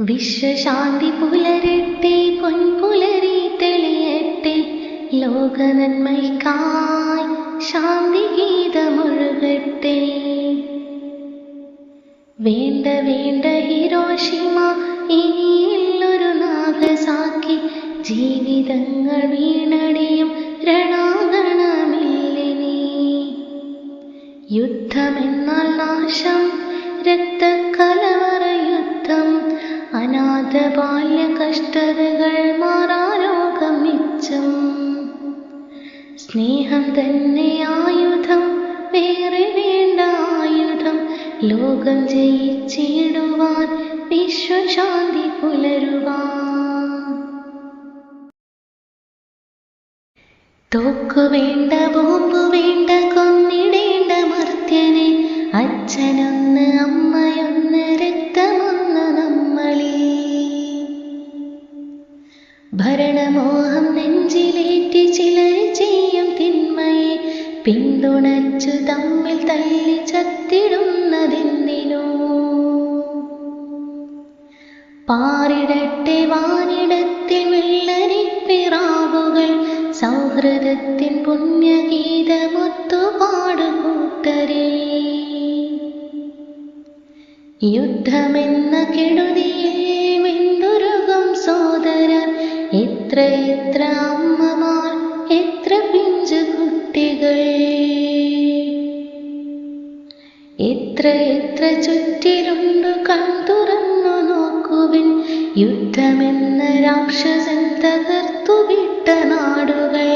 വിശ്വശാന്തി പുലരട്ടെ, പൊൻപുലരി തെളിയട്ടെ, ലോകനന്മയ്ക്കായി ശാന്തി ഗീതമൊഴുകട്ടെ. വേണ്ട വേണ്ട Hiroshima ഇനിയുള്ളൊരു Nagasaki, ജീവിതങ്ങൾ വീണടിയും രണാങ്കണമില്ലിനി. യുദ്ധമെന്നാൽ നാശം, രക്തക്കലവറ യുദ്ധം, അനാഥ ബാല്യ കഷ്ടതകൾ, മാറാരോഗം മിച്ചം. സ്നേഹം തന്നെ ആയുധം, വേറെ വേണ്ട ആയുധം, ലോകം ജയിച്ചിടുവാൻ, വിശ്വശാന്തി പുലരുവാൻ. തോക്കു വേണ്ട, ബോംബു വേണ്ട, കൊന്നിടേണ്ട മർത്യനെ, അച്ഛനൊന്ന് അമ്മയൊന്ന് രക്തമൊന്ന് നമ്മളിൽ. ഭരണമോഹം നെഞ്ചിലേറ്റി ചിലർ ചെയ്യും തിന്മയെ, പിന്തുണച്ചു തമ്മിൽ തല്ലി ചത്തിടുന്നതെന്തിനോ. പാറിടട്ടെ വാനിടത്തിൽ വെള്ളരിപ്പിറാവുകൾ, സൗഹൃദത്തിൻ പുണ്യഗീതമൊത്തുപാടുകൂട്ടരേ. യുദ്ധമെന്ന കെടുതിയിൽ വെന്തുരുകും സോദരർ, എത്ര എത്ര അമ്മമാർ, എത്ര പിഞ്ചു കുട്ടികൾ. എത്ര എത്ര ചുറ്റിലുണ്ടു കൺതുറന്നു നോക്കുവിൻ, യുദ്ധമെന്ന രാക്ഷസൻ തകർത്തുവിട്ട നാടുകൾ.